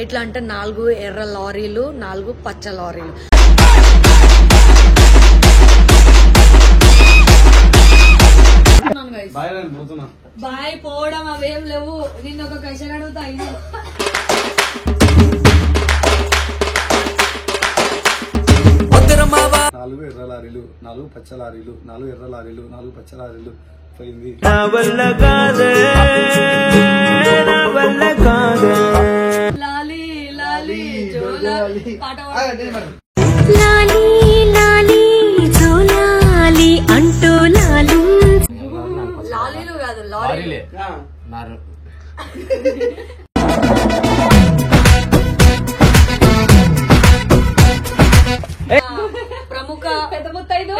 ఎట్లా అంటే 4 ఎర్ర లారీలు 4 పచ్చ లారీలు. బాయ్ పోవడం అవేం లేవు. నిన్న ఒక క్వశ్చన్ అడుగుతా. 4 ఎర్ర లారీలు 4 పచ్చ లారీలు 4 ఎర్ర లారీలు 4 పచ్చ లారీలు పోయింది. లాలీ లాలీ జోలాలి పాట లాలీ లాలీ జోలాలి అంటూ లాలు లాలీలు కాదు లారీలే. ప్రముఖ పెద్ద ముత్తైదు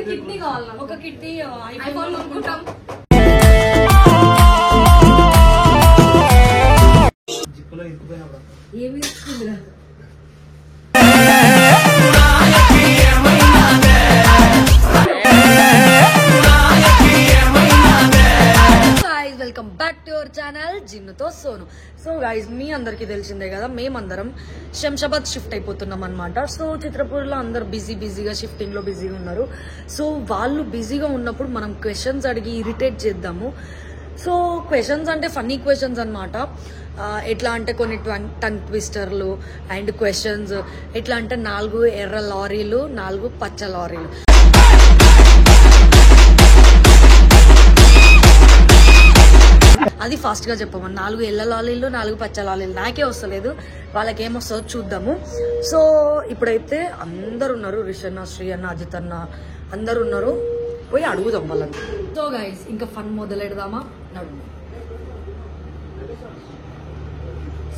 కిడ్నీ కావాలన్నా ఒక కిడ్నీ ఐఫోన్ అనుకుంటాం. ఏమి ఇస్తుందిరా welcome back to our channel జిన్నుతో సోను. సో గైజ్ మీ అందరికి తెలిసిందే కదా, మేమందరం శంషాబాద్ షిఫ్ట్ అయిపోతున్నాం అనమాట. సో చిత్రపూర్లో అందరు బిజీగా షిఫ్టింగ్ లో బిజీగా ఉన్నారు. సో వాళ్ళు బిజీగా ఉన్నప్పుడు మనం క్వశ్చన్స్ అడిగి ఇరిటేట్ చేద్దాము. సో క్వశ్చన్స్ అంటే ఫన్నీ క్వశ్చన్స్ అనమాట. ఎట్లా అంటే కొన్ని టంగ్ ట్విస్టర్లు అండ్ క్వశ్చన్స్. ఎట్లా అంటే 4 ఎర్ర లారీలు 4 పచ్చ లారీలు. అది ఫాస్ట్ గా చెప్పమని 4 ఎల్ల లారీలు 4 పచ్చ లారీలు. నాకే వస్తలేదు, వాళ్ళకి ఏమొస్తుందో చూద్దాము. సో ఇప్పుడైతే అందరు ఉన్నారు, రిషన్న, శ్రీ అన్న, అజిత్ అన్న అందరు ఉన్నారు. పోయి అడుగుదాం వాళ్ళని. సో గైస్ ఇంకా ఫన్ మొదలెడదామా? నడుము.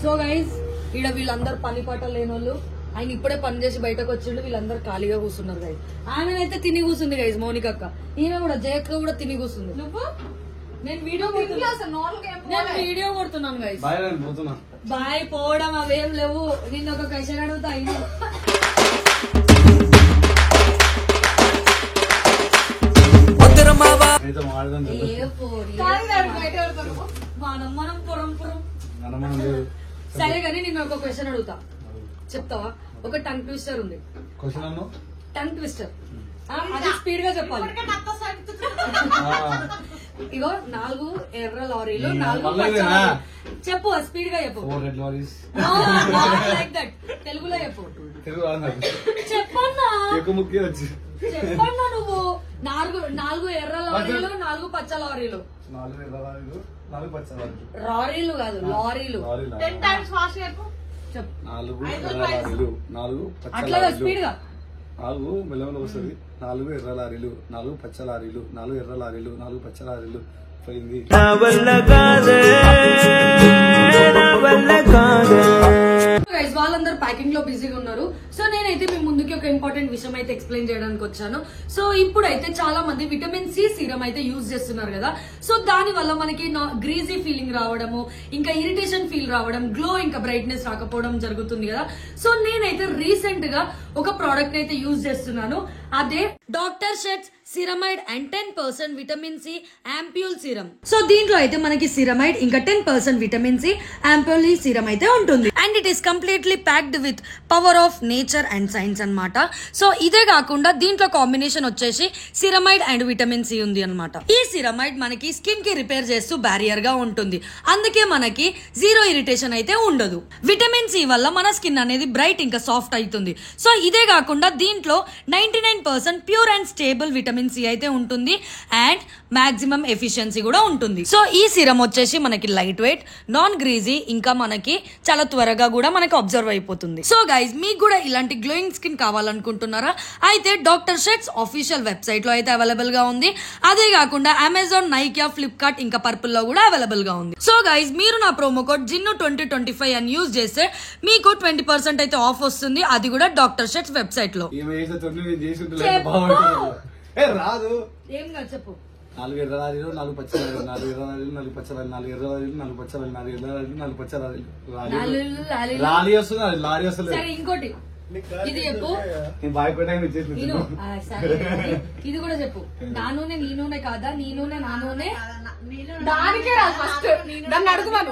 సో గైస్ ఈడ వీళ్ళందరూ పని పాట లేనోళ్ళు. ఆయన ఇప్పుడే పని చేసి బయటకు వచ్చిండు. వీళ్ళందరూ ఖాళీగా కూర్చున్నారు గైస్. ఆమెనైతే తిని కూర్చుంది గైస్, మౌనిక అక్క. ఈమె కూడా జయక్క కూడా తిని కూర్చుంది. నువ్వు నేను వీడియో కొడుతున్నాను గైస్. బాయ్ పోవడం అవేం లేవు. నిన్న ఒక క్వశ్చన్ అడుగుతా. మనం పురం సరే కానీ నేను ఒక క్వశ్చన్ అడుగుతా, చెప్తావా? ఒక టంగ్ ట్విస్టర్ ఉంది. టంగ్ ట్విస్టర్ అది స్పీడ్ గా చెప్పాలి. ఇగో 4 ఎర్ర లారీలు 4 పచ్చ లారీలు. చెప్పు స్పీడ్ గా చెప్పు. లైక్ దట్ తెలుగులో చెప్పు. చెప్పన్నా చెప్పన్నా నువ్వు. 4 ఎర్ర లారీలు 4 పచ్చ లారీలు. లారీలు కాదు లారీలు. 10 టైమ్స్ ఫాస్ట్ చెప్పు. చెప్పు. 4 అట్లా స్పీడ్ గా 4 మెల్లగా వస్తుంది. 4 ఎర్ర లారీలు 4 పచ్చ లారీలు 4 ఎర్ర లారీలు 4 పచ్చ లారీలు పోయింది. వాళ్ళందరూ ప్యాకింగ్ లో బిజీగా ఉన్నారు. సో నేనైతే మీ ముందుకి ఒక ఇంపార్టెంట్ విషయం అయితే ఎక్స్ప్లెయిన్ చేయడానికి వచ్చాను. సో ఇప్పుడైతే చాలా మంది విటమిన్ సి సీరం అయితే యూజ్ చేస్తున్నారు కదా. సో దాని వల్ల మనకి గ్రీజీ ఫీలింగ్ రావడము, ఇంకా ఇరిటేషన్ ఫీల్ రావడం, గ్లో ఇంకా బ్రైట్నెస్ రాకపోవడం జరుగుతుంది కదా. సో నేనైతే రీసెంట్ గా ఒక ప్రోడక్ట్ అయితే యూజ్ చేస్తున్నాను. అదే doctor Sheth's ceramide and 10% vitamin C ampoule serum. So దీంట్లో అయితే మనకి సిరమైడ్ ఇంకా 10% విటమిన్ సి యాంప్యూల్ సీరం అయితే ఉంటుంది. And it is completely packed with power of nature and science అన్నమాట. సో ఇదే కాకుండా దీంట్లో కాంబినేషన్ వచ్చేసి సిరమైడ్ అండ్ విటమిన్ సి ఉంది అనమాట. ఈ సిరమైడ్ మనకి స్కిన్ కి రిపేర్ చేస్తూ బ్యారియర్ గా ఉంటుంది. అందుకే మనకి జీరో ఇరిటేషన్ అయితే ఉండదు. విటమిన్ సి వల్ల మన స్కిన్ అనేది బ్రైట్ ఇంకా సాఫ్ట్ అవుతుంది. సో ఇదే కాకుండా దీంట్లో 99% pure and stable vitamin C అయితే ఉంటుంది. అండ్ మాక్సిమం ఎఫిషియన్సీ కూడా ఉంటుంది. సో ఈ సిరం వచ్చేసి మనకి లైట్ వెయిట్, నాన్ గ్రీజీ, ఇంకా మనకి చాలా త్వరగా కూడా మనకి అబ్జర్వ్ అయిపోతుంది. సో గైజ్ మీకు కూడా ఇలాంటి గ్లోయింగ్ స్కిన్ కావాలనుకుంటున్నారా? అయితే డాక్టర్ షెట్స్ ఆఫీషియల్ వెబ్సైట్ లో అయితే అవైలబుల్ గా ఉంది. అదే కాకుండా అమెజాన్, నైకా, ఫ్లిప్కార్ట్ ఇంకా పర్పుల్ లో కూడా అవైలబుల్ గా ఉంది. సో గైజ్ మీరు నా ప్రోమో కోడ్ జిన్ను 2025 అని యూజ్ చేస్తే మీకు 20% అయితే ఆఫ్ వస్తుంది. అది కూడా డాక్టర్ షెట్స్ వెబ్సైట్ లో. రాదు ఏం కాదు చెప్పు. 4 ఎర్ర లారీలు 4 పచ్చ లారీలు 4 ఎర్ర లారీలు 4 పచ్చ లారీలు 4 ఎర్ర లారీలు 4 పచ్చ లారీలు 4 ఎర్ర లారీలు 4 పచ్చ లారీలు. లారీ వస్తుంది, లారీ వస్తుంది. ఇంకోటి ఇది చెప్పు. నేను బాయ్ కొట్టాక ఇచ్చేసి నేను సరే ఇది కూడా చెప్పు. నా నూనె నీ నూనె కాదా, నీ నూనె నా నూనె? దానికే రాదు ఫస్ట్ నన్ను అడుగుతాను.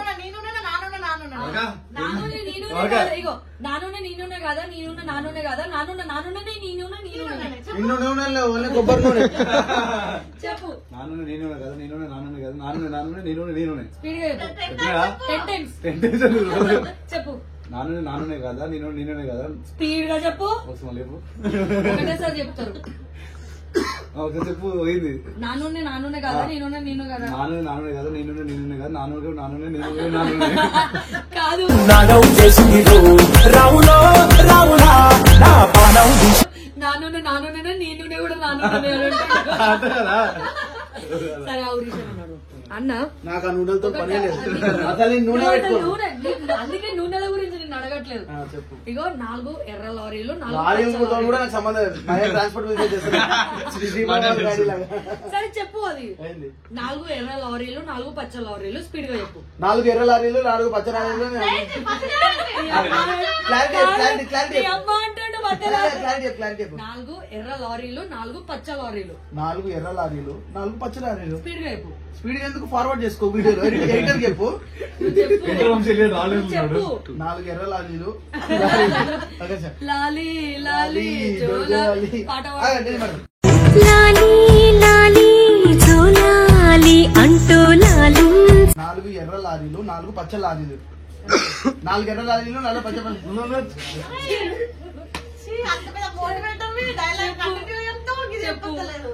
నా నూనె నీ నూనె కాదా? ఇగో నా నూనె నీ నూనె కాదా, నీ నూనె నా నూనె కాదా, నా నూనె నా నూనె, నీ నూనె నీ నూనె. కొబ్బరి నూనె చెప్పు. నా నూనె నీ నూనె కదా, నీ నూనె నా నూనె కదా, నా నూనె నా నూనె, నీ నూనె నీ నూనె. స్పీడ్ గా చెప్పు. 10 times. చెప్పు. నా నూనె నా నూనె కదా, నీ నూనె నీ నూనె కదా. స్పీడ్ గా చెప్పు. అవసరం లేవు. ఒకటేసారి చెప్తారు. ఒక చెప్పు పోయింది. నా నూనె నా నూనె కాదా, నీ నూనె నీ నూనె కదా. నా నూనె నా నూనె కదా, నీ నూనె నీ నూనె కదా, నా నూనె నా నూనె, నీ నూనె నా నూనె. కాదు. నా నూనె నా నూనె, నీ నూనె కూడా నా నూనె. సరే ఆవురీషన్ అన్నాడు అన్న. నాకు ఆ నూనెలతో పని లేదు. అందుకే నూనెల గురించి నేను అడగట్లేదు. చెప్పు. ఇగో 4 ఎర్ర లారీలు, 4 లారీలతో కూడా నాకు సంబంధం లేదు. ట్రాన్స్పోర్ట్ బిజినెస్ చేస్తాను. సరే చెప్పు. అది 4 ఎర్ర లారీలు, 4 పచ్చ లారీలు. స్పీడ్ గా చెప్పు. 4 ఎర్ర లారీలు, 4 పచ్చ లారీలు. నీ అమ్మ అంటాడు మధ్యలో. క్లారిటీ 4 ఎర్ర లారీలు, 4 పచ్చ లారీలు. 4 ఎర్ర లారీలు, 4 పచ్చ లారీలు. స్పీడ్ గా చెప్పు. స్పీడ్ ఎందుకు ఫార్వర్డ్ చేసుకో వీడియోలో. ఎడిటర్ చెప్పు. చెప్పు. 4 ఎర్ర లారీలు. లాలీ లాలీ జోలాలి పాట లాలీ లాలీ జోలాలి అంటూ లాలి. 4 ఎర్ర లారీలు, 4 పచ్చ లారీలు. 4 ఎర్ర లారీలు, 4 పచ్చ లారీలు.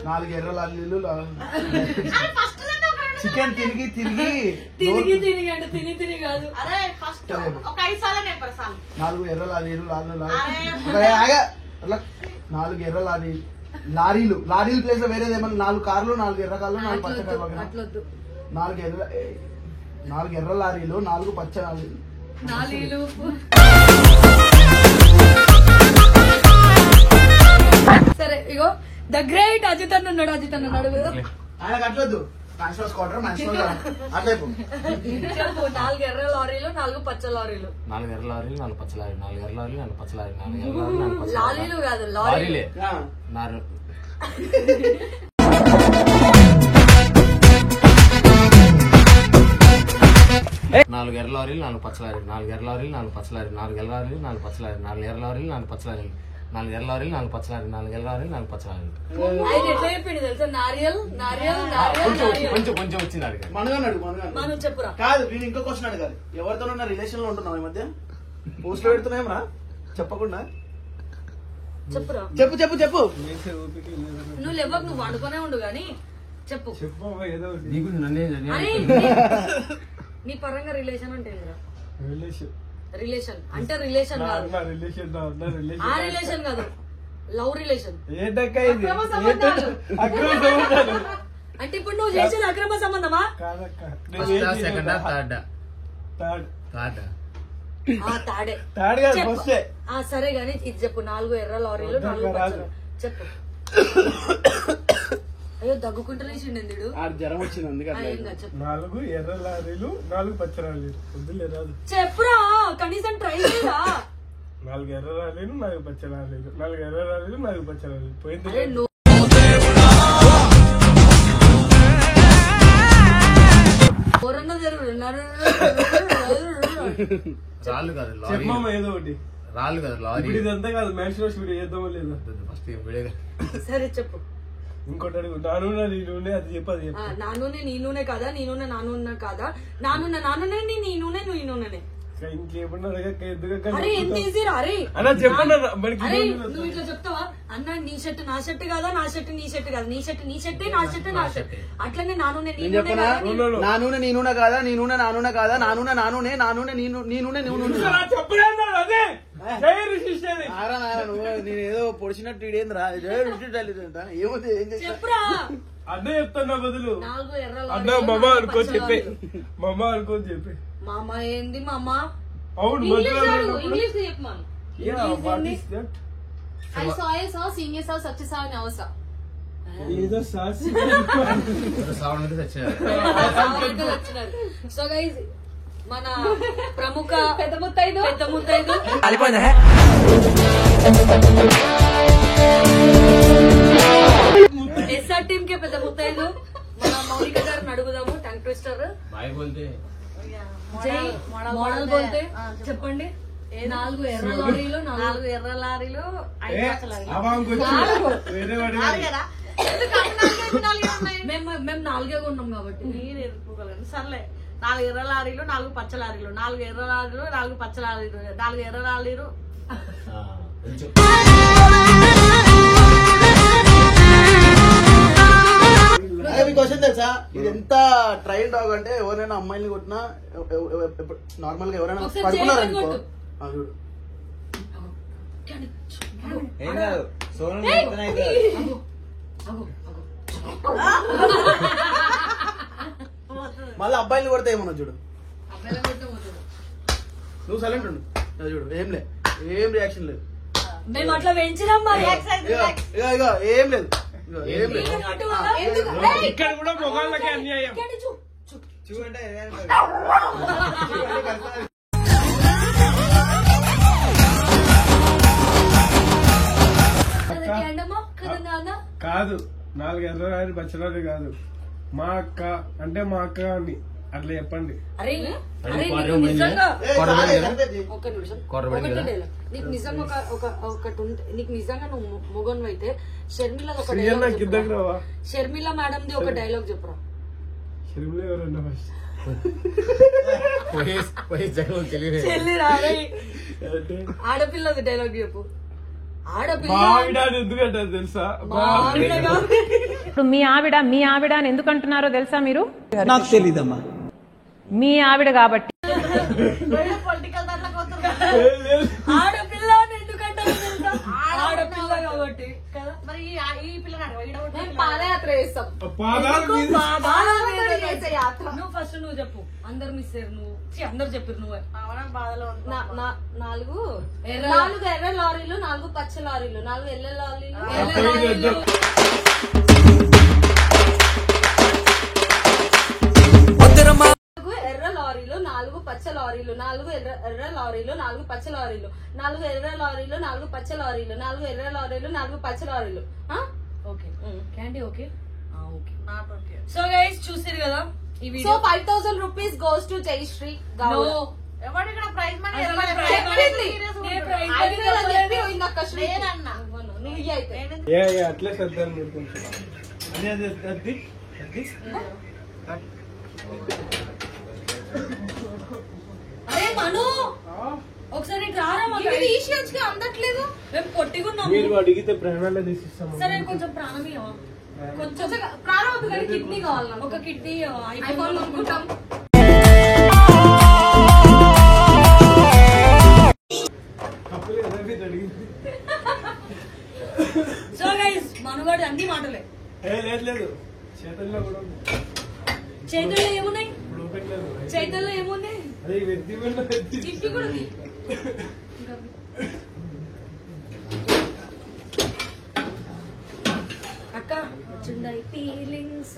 4 ఎర్ర లారీలు. చికెన్ తిరిగి తిరిగి తిరిగి తిరిగి అంటే తిని తిరిగి కాదు. 4 ఎర్ర లారీలు, 4 ఎర్ర లారీలు. లారీల ప్లేస్ లో వేరేది ఏమన్నా 4 కార్లు, 4 ఎర్ర కార్లు, 4 పచ్చ కార్లు. అట్లొద్దు. 4 ఎర్ర లారీలు, 4 పచ్చ లారీలు. నాలీలు. సరే ఇగో ద గ్రేట్ అజిత్ అన్న ఉన్నాడు. అజిత్ అన్న ఉన్నాడు. ఆయనకు అట్లొద్దు. మ్యాన్షన్ స్క్వాడ్రన్ మ్యాన్షన్ అట్లా చెప్పు. 4 ఎర్ర లారీలు, 4 పచ్చ లారీలు. 4 ఎర్ర లారీలు, 4 పచ్చ లారీలు, 4 ఎర్ర లారీలు, 4 పచ్చ లారీలు, 4 ఎర్ర లారీలు, 4 పచ్చ లారీలు కాదు లారీలే. 4 ఎర్ర లారీలు, 4 పచ్చ లారీలు, 4 ఎర్ర లారీలు, 4 పచ్చ లారీలు, 4 ఎర్ర లారీలు, 4 పచ్చ లారీలు, 4 ఎర్ర లారీలు, 4 పచ్చ లారీలు, 4 ఎర్ర లారీలు, 4 పచ్చ లారీలు, 4 ఎర్ర లారీలు, 4 పచ్చ లారీలు. ఆయన ఎట్లా చెప్పిండు తెలుసా? నారియల్ నారియల్ నారియల్ నారియల్. కొంచెం వచ్చింది అడిగాడు. మనగాడు మనం చెప్పురా. కాదు. నేను ఇంకో క్వశ్చన్ అడగాలి. ఎవరితో రిలేషన్ లో ఉంటున్నావు ఈ మధ్య? పోస్ట్ లో పెడుతున్నాం రా చెప్పకుండా. చెప్పురా. చెప్పు చెప్పు చెప్పు. నువ్వు లేవకు, నువ్వు వండుకొనే ఉండు గాని చెప్పు. నీకు నన్నే అరే నీ పరంగా రిలేషన్ అంటే ఏందిరా? రిలేషన్ అంటే రిలేషన్ కాదు. ఆ రిలేషన్ కాదు, లవ్ రిలేషన్. అంటే ఇప్పుడు నువ్వు చేసేది అక్రమ సంబంధమా? సెకండా థర్డా? థర్డ్. చెప్పు. సరే గాని ఇది చెప్పు. 4 ఎర్ర లారీలు, 4 పచ్చలు. చెప్పు. అయ్యో దగ్గుకుంటూ లేచిండు ఎందుడు? జ్వరం వచ్చింది అందుకే. చెప్పు. 4 ఎర్ర లారీలు, 4 పచ్చ లారీలు. చెప్పురా, కనీసం ట్రై చేయరా? 4 ఎర్ర లారీలు, 4 పచ్చ లారీలు, 4 ఎర్ర లారీలు, 4 పచ్చ లారీలు. పోయింది. రాళ్ళు కాదు చెప్పమ్మ ఏదో ఒకటి. రాళ్ళు కాదు లారీ. ఇదంతా కాదు మ్యాన్షన్ వీడియో చేద్దామో లేదా? First video. సరే చెప్పు. ఇంకోటి అడుగు. నా నూనె నీ నూనె, అది చెప్పు. అది చెప్పు. నా నూనె నీ నూనె కాదా, నీ నూనె నా నూనె కాదా, నా నూనె నీ నూనె నువ్వు ఈ నూనెనే. ఇంకేమన్నా అడగక ఎందుకు? అరే ఎంత ఈజీ రా. అరే అలా చెప్పండి. అరే నువ్వు ఇట్లా చెప్తావా? అన్న నీ షర్ట్ నా షర్ట్ కాదా, నా షర్ట్ నీ షర్ట్ కాదు, నీ షర్ట్ నీ షర్టే, నా షర్ట్ నా షర్ట్. అట్లనే నా నూనె నీ నూనె చెప్పనా? కాదా, నా నూనె నీ నూనె కాదా, నీ నూనె నా నూనె కాదా, నా నూనె నా నూనె, నా నూనె నీ నూనె నువ్వు నూనె. నేను ఏదో పొడిచినట్టు ఇడేంద్రా ఏముంది ఏం చేస్తా? చెప్పురా. అన్న చెప్తున్నా బదులు 4 ఎర్ర అన్న లారీలు, మమ్మ 4 అనుకో పచ్చ చెప్పే. లారీలు. మమ్మ అనుకో చెప్పే. మామ ఏంది మామ? అవును ఇంగ్లీష్ కాదు, ఇంగ్లీష్ చెప్పు మామ. I saw a saw, seeing a saw, such a saw, now saw. ఏదో సాసి సావడానికి తెచ్చారు. సో గైస్ మన ప్రముఖ పెద్ద ముత్తైదు ఎస్ఆర్ టీమ్ కే పెద్ద ముత్తైదు మన మౌలిక గారిని అడుగుదాము. టంగ్ ట్విస్టర్ జై మోడల్ బోల్తే చెప్పండి. 4 ఎర్ర లారీలు 4 ఎర్ర లారీలు 5 పచ్చ లారీలు. మేము 4 ఉన్నాం కాబట్టి మీరు ఎరుపుకోగలను. సర్లే 4 ఎర్ర లారీలు 4 పచ్చ లారీలు 4 ఎర్ర లారీలు 4 పచ్చ లారీలు 4 ఎర్ర లారీలు. అదే మీ క్వశ్చన్ తెలుసా, ఇది ఎంత ట్రైల్ డాగ్ అంటే ఎవరైనా అమ్మాయిని కొట్టినా నార్మల్ గా ఎవరైనా ఒకసారి పడుకున్నారనుకో చేయకుండా చూడు ఏం కాదు సోనం మళ్ళీ అబ్బాయిని కొడితే ఏమన్నా చూడు. నువ్వు సైలెంట్ ఉండు. అది చూడు ఏం రియాక్షన్ లేదు. మేము అట్లా పెంచినాం మరి. ఇగో ఏం లేదు. ఏం లేదు. ఇక్కడ కూడా మొగాళ్ళకి అన్యాయం చూడండి కాదు 4 ఎర్రరాని పచ్చరాని కాదు. మా అక్క అంటే మా అక్క అని అట్లా చెప్పండి. అరే నీకు నిజంగా ఒక్క నిమిషం ఒకటి dialogue. నీకు నిజంగా ఒకటి ఉంటే నీకు నిజంగా నువ్వు మొగన్ అయితే షర్మిల ఒక డైలాగ్ షర్మిల మేడం ఒక డైలాగ్ చెప్పురా. షర్మిల ఎవరన్నా చెల్లి రారే ఆడపిల్లది డైలాగ్ చెప్పు. ఆడపిల్ల ఎందుకంటే తెలుసా ఇప్పుడు మీ ఆవిడ అని ఎందుకు అంటున్నారో తెలుసా మీరు? నాకు తెలీదమ్మా. మీ ఆవిడ కాబట్టి. పొలిటికల్ దాంట్లోకి ఆడపిల్ల అని ఎందుకంటారు తెలుసా? ఆడపిల్ల కాబట్టి కదా. మరి ఈ పిల్లగాడు పాదయాత్ర చేస్తాం. నువ్వు ఫస్ట్ నువ్వు చెప్పు. అందరు మిస్ అయ్యారు. నువ్వు అందరు చెప్పారు నువ్వు. బాధలో 4 ఎర్ర లారీలు 4 పచ్చ లారీలు 4 ఎల్ల లారీలు ఎర్ర లారీలు 4 పచ్చ లారీలు 4 ఎర్ర లారీలు 4 పచ్చ లారీలు 4 ఎర్ర లారీలు 4 పచ్చ లారీలు 4 ఎర్ర లారీలు 4 పచ్చ లారీలు. Okay candy okay okay. Not okay. So guys చూసారు కదా ఈ సో వీడియో. 5000 rupees goes to Jayashree Gowda. ఎవరు ఇక్కడ ప్రైజ్ మనీ చెప్పింది 5000 అని చెప్పి ఇందాక నేనన్నా నువ్వు అయితే అట్లే శ్రద్ధ అరే మను ఒకసారి రారా. ఈషియన్స్ కి అందట్లేదు. మేము పొట్టిగున్నాము. మీరు అడిగితే ప్రాణాలే తీసిస్తాము. సరే కొంచెం ప్రాణం ఇవ్వ. కొంచెం ప్రాణం వద్దు కానీ కిడ్నీ కావాలి. ఒక కిడ్నీ ఐఫోన్ కొనుక్కుంటాం. సో గైస్ మనుగాడు అన్ని మాటలే. లేదు చేతల్లో కూడా చేతుల్లో ఏమున్నాయి? లోపలికి లేదు. చేతుల్లో ఏమున్నాయి? అదే వ్యక్తి ఇంటి కూడా ఉంది. అక్క వచ్చిందా ఫీలింగ్స్?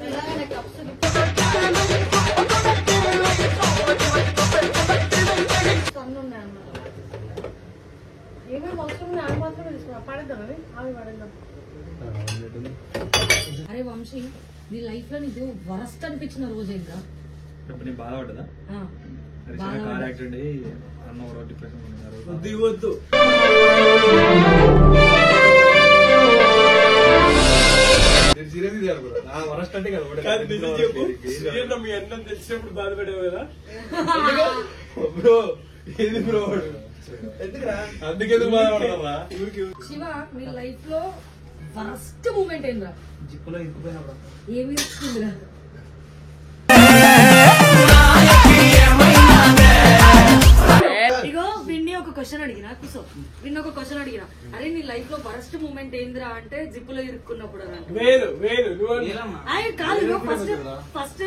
ఏమేమి అవసరం ఉన్నాయి అవి మాత్రమే తీసుకున్నా. పడేద్దాం అవి అవి పడేద్దాం. అరే వంశీ నీ లైఫ్ లో నీకు వరస్ట్ అనిపించిన రోజు ఇంకా ఇప్పుడు నేను బాధపడ్డదా కార్ యాక్సిడెంట్ అయ్యి అన్న ఒక డిప్రెషన్ వద్దు వరస్ట్ అంటే కదా మీ అన్నం తెలిసినప్పుడు బాధపడేవు కదా బ్రో. ఏది బ్రో అందుకెందుకు బాధపడతారా? శివ నీ లైఫ్ లో వరస్ట్ మూమెంట్ ఏంద్రా? జిప్పులో ఇరుక్కుపోయినా ఏమి ఇస్తుందిరా? ఇగో విన్ని ఒక క్వశ్చన్ అడిగినా కూర్చో. విన్ని ఒక క్వశ్చన్ అడిగినా అరే నీ లైఫ్ లో వరస్ట్ మూమెంట్ ఏందిరా అంటే జిప్పులో ఇరుక్కున్నప్పుడు కాదు. ఫస్ట్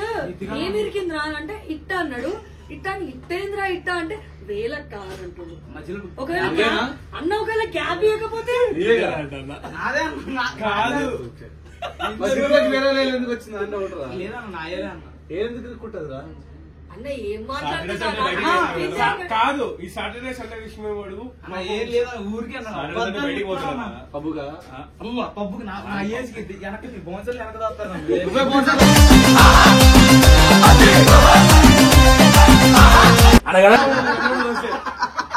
ఏమి ఇరికిందిరా అంటే ఇట్ట అన్నాడు. ఇట్టా ఇట్టేంద్రా ఇట్టా అంటే వేల కార్ అంటుడు. ఒకవేళ అన్న ఒకవేళ క్యాబ్ ఇవ్వకపోతే కాదు ఎందుకు వచ్చింది అన్న ఎందుకు ఇరుక్కుంటదిరా? అన్న ఏం కాదు ఈ సాటర్డే సండే విషయం అడుగు. ఏం లేదా ఊరికి బయటికి పోతున్నా పబ్బుగా పబ్బుకి నా ఏజ్కి వెనక్కి బోన్సర్లు వెనక దాస్తారు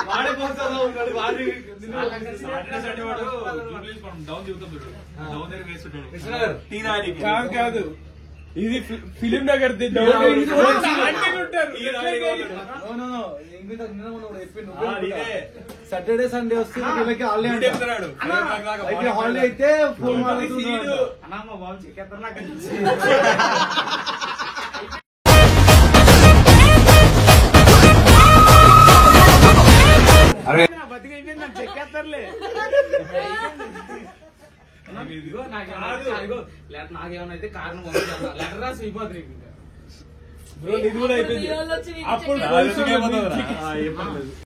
వాడే బోన్సర్లో ఉన్నాడు. వాడి సాటర్డే సండే వాడు డౌన్ దిగుతాడు, డౌన్ దగ్గర వేస్తుంటాడు టీ తాగడానికి. కాదు ఇది ఫిలిం నగర్ సాటర్డే సండే వస్తే వీళ్ళకి హాలిడే హాలిడే అయితే ఫోన్ మాట్లాడుతున్నాడు. అన్నమ్మ బాబు చెక్కేస్తారు నాకు. చెక్కేస్తారులే. నాకేమన్నా అయితే కారణం లెటర్ రాసి అయిపోతుంది. ఇది కూడా అయిపోయింది. అప్పుడు